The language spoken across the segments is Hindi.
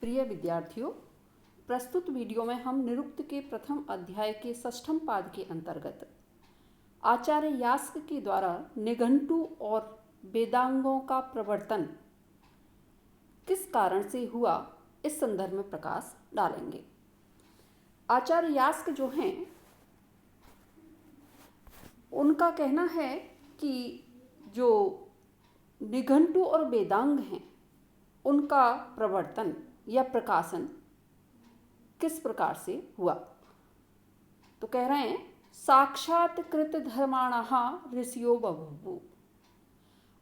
प्रिय विद्यार्थियों, प्रस्तुत वीडियो में हम निरुक्त के प्रथम अध्याय के षष्ठम पाद के अंतर्गत आचार्य यास्क के द्वारा निघंटु और वेदांगों का प्रवर्तन किस कारण से हुआ, इस संदर्भ में प्रकाश डालेंगे। आचार्य यास्क जो हैं, उनका कहना है कि जो निघंटु और वेदांग हैं, उनका प्रवर्तन या प्रकाशन किस प्रकार से हुआ। तो कह रहे हैं, साक्षात्कृत धर्माणः ऋषियो बभूवु।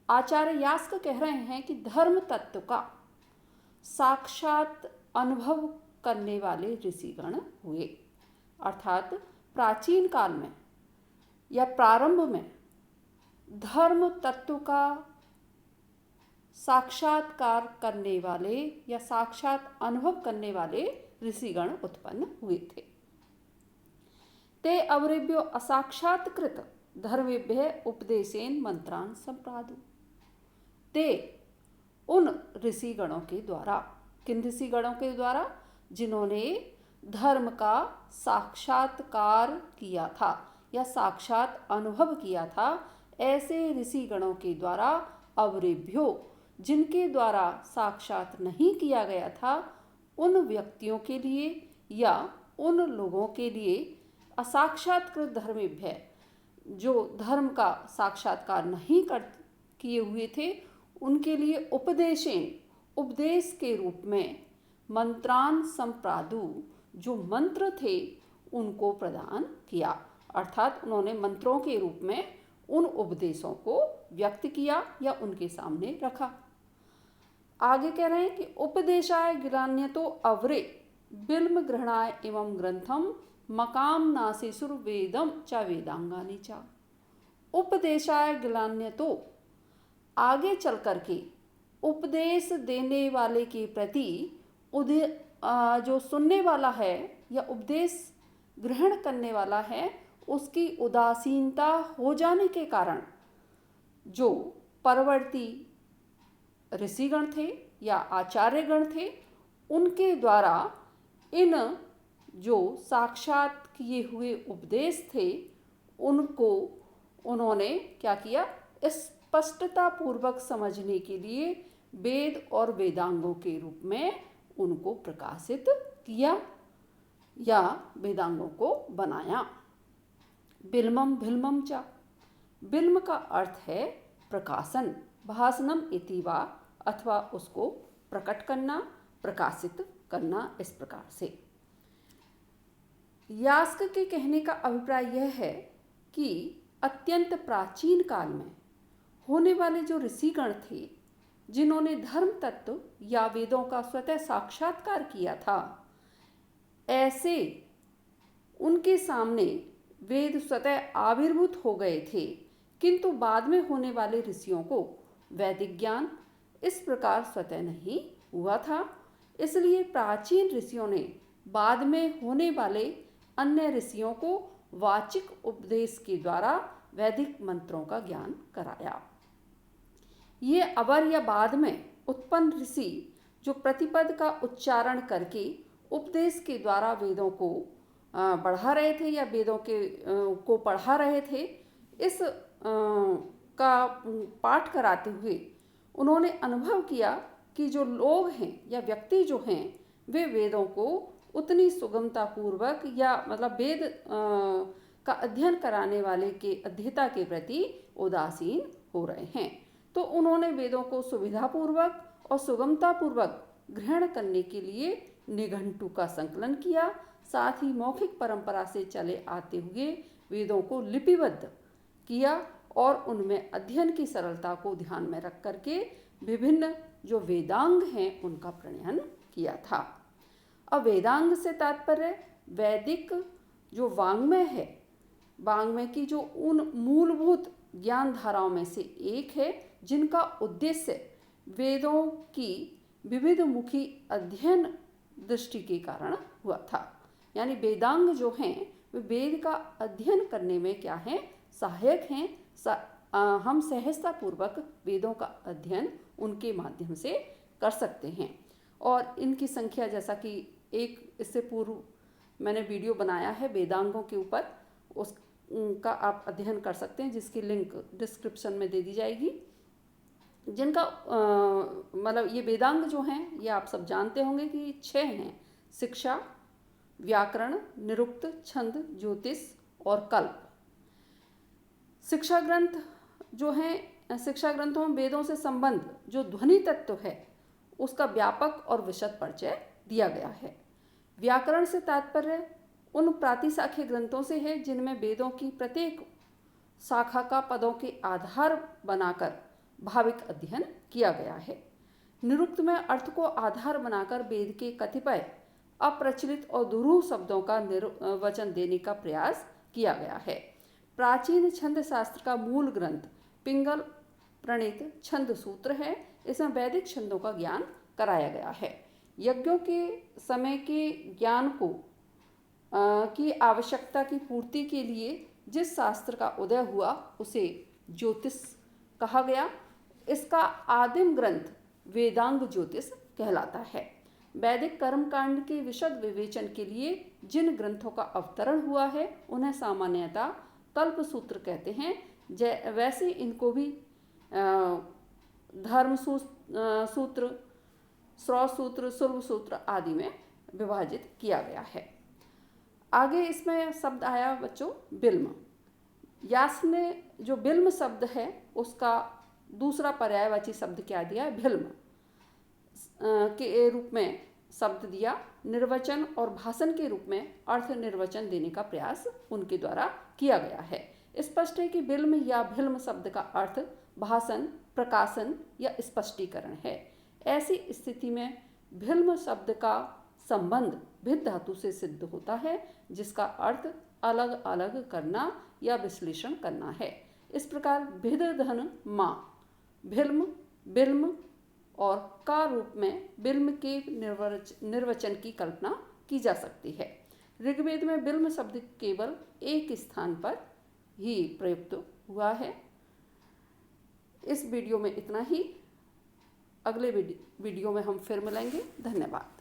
आचार्य यास्क कह रहे हैं कि धर्म तत्व का साक्षात अनुभव करने वाले ऋषिगण हुए। अर्थात प्राचीन काल में या प्रारंभ में धर्म तत्व का साक्षात्कार करने वाले या साक्षात अनुभव करने वाले ऋषिगण उत्पन्न हुए थे। ते अवरेभ्यो असाक्षात्कृत धर्मेभ्य उपदेशेन मंत्रान संप्रादु। ते उन ऋषिगणों के द्वारा, किन ऋषिगणों के द्वारा? जिन्होंने धर्म का साक्षात्कार किया था या साक्षात अनुभव किया था, ऐसे ऋषिगणों के द्वारा अवरेभ्यो, जिनके द्वारा साक्षात नहीं किया गया था, उन व्यक्तियों के लिए या उन लोगों के लिए असाक्षात्कृत धर्मेभ्य, जो धर्म का साक्षात्कार नहीं किए हुए थे, उनके लिए उपदेशेन, उपदेश के रूप में मंत्रान संप्रादु, जो मंत्र थे उनको प्रदान किया। अर्थात उन्होंने मंत्रों के रूप में उन उपदेशों को व्यक्त किया या उनके सामने रखा। आगे कह रहे हैं कि उपदेशाय गिलान्यतो अवरे बिल्म ग्रहणाय एवं ग्रंथम मकाम नासिसुर वेदम च वेदांगानि च। उपदेशाय गिलान्यतो, आगे चल करके उपदेश देने वाले के प्रति जो सुनने वाला है या उपदेश ग्रहण करने वाला है, उसकी उदासीनता हो जाने के कारण जो परवर्ती ऋषिगण थे या आचार्यगण थे, उनके द्वारा इन जो साक्षात किए हुए उपदेश थे, उनको उन्होंने क्या किया? स्पष्टता पूर्वक समझने के लिए वेद और वेदांगों के रूप में उनको प्रकाशित किया या वेदांगों को बनाया। बिल्मम भिल्मम चा, बिल्म का अर्थ है प्रकाशन, भाषणम इति वा, अथवा उसको प्रकट करना, प्रकाशित करना। इस प्रकार से यास्क के कहने का अभिप्राय यह है कि अत्यंत प्राचीन काल में होने वाले जो ऋषिगण थे, जिन्होंने धर्म तत्व या वेदों का स्वतः साक्षात्कार किया था, ऐसे उनके सामने वेद स्वतः आविर्भूत हो गए थे, किंतु बाद में होने वाले ऋषियों को वैदिक ज्ञान इस प्रकार स्वतः नहीं हुआ था। इसलिए प्राचीन ऋषियों ने बाद में होने वाले अन्य ऋषियों को वाचिक उपदेश के द्वारा वैदिक मंत्रों का ज्ञान कराया। ये अवर या बाद में उत्पन्न ऋषि जो प्रतिपद का उच्चारण करके उपदेश के द्वारा वेदों को बढ़ा रहे थे या वेदों को पढ़ा रहे थे, इस का पाठ कराते हुए उन्होंने अनुभव किया कि जो लोग हैं या व्यक्ति जो हैं, वे वेदों को उतनी सुगमता पूर्वक या मतलब वेद का अध्ययन कराने वाले के अध्येता के प्रति उदासीन हो रहे हैं। तो उन्होंने वेदों को सुविधापूर्वक और सुगमतापूर्वक ग्रहण करने के लिए निघंटु का संकलन किया। साथ ही मौखिक परंपरा से चले आते हुए वेदों को लिपिबद्ध किया और उनमें अध्ययन की सरलता को ध्यान में रख करके विभिन्न जो वेदांग हैं, उनका प्रणयन किया था। अब वेदांग से तात्पर्य वैदिक जो वाङ्मय है, वाङ्मय की जो उन मूलभूत ज्ञान धाराओं में से एक है, जिनका उद्देश्य वेदों की विविध मुखी अध्ययन दृष्टि के कारण हुआ था। यानी वेदांग जो हैं, वे वेद का अध्ययन करने में क्या हैं? सहायक हैं। हम सहजता पूर्वक वेदों का अध्ययन उनके माध्यम से कर सकते हैं। और इनकी संख्या, जैसा कि एक इससे पूर्व मैंने वीडियो बनाया है वेदांगों के ऊपर, उसका आप अध्ययन कर सकते हैं, जिसकी लिंक डिस्क्रिप्शन में दे दी जाएगी। जिनका मतलब ये वेदांग जो हैं ये आप सब जानते होंगे कि 6 हैं: शिक्षा, व्याकरण, निरुक्त, छंद, ज्योतिष और कल्प। शिक्षा ग्रंथ जो हैं, शिक्षा ग्रंथों में वेदों से संबंध जो ध्वनि तत्व है उसका व्यापक और विशद परिचय दिया गया है। व्याकरण से तात्पर्य उन प्रातिशाख्य ग्रंथों से है जिनमें वेदों की प्रत्येक शाखा का पदों के आधार बनाकर भाविक अध्ययन किया गया है। निरुक्त में अर्थ को आधार बनाकर वेद के कतिपय अप्रचलित और दुरूह शब्दों का निर्वचन देने का प्रयास किया गया है। प्राचीन छंद शास्त्र का मूल ग्रंथ पिंगल प्रणीत छंद सूत्र है। इसमें वैदिक छंदों का ज्ञान कराया गया है। यज्ञों के समय के ज्ञान को की आवश्यकता की पूर्ति के लिए जिस शास्त्र का उदय हुआ उसे ज्योतिष कहा गया। इसका आदिम ग्रंथ वेदांग ज्योतिष कहलाता है। वैदिक कर्मकांड के विशद विवेचन के लिए जिन ग्रंथों का अवतरण हुआ है उन्हें सामान्यतः कल्प सूत्र कहते हैं। वैसे इनको भी धर्म सूत्र, श्रौत सूत्र, सुर्व सूत्र आदि में विभाजित किया गया है। आगे इसमें शब्द आया बच्चों बिल्म। व्यास ने जो बिल्म शब्द है उसका दूसरा पर्यायवाची शब्द क्या दिया? भिल्म के रूप में शब्द दिया। निर्वचन और भाषण के रूप में अर्थ निर्वचन देने का प्रयास उनके द्वारा किया गया है। स्पष्ट है कि बिल्म या भिल्म शब्द का अर्थ भाषण, प्रकाशन या स्पष्टीकरण है। ऐसी स्थिति में भिल्म शब्द का संबंध भिद धातु से सिद्ध होता है, जिसका अर्थ अलग अलग करना या विश्लेषण करना है। इस प्रकार भिद धन माँ, भिल्म, बिल्म और का रूप में बिल्म के निर्वचन की कल्पना की जा सकती है। ऋग्वेद में बिल्म शब्द केवल एक स्थान पर ही प्रयुक्त हुआ है। इस वीडियो में इतना ही। अगले वीडियो में हम फिर मिलेंगे। धन्यवाद।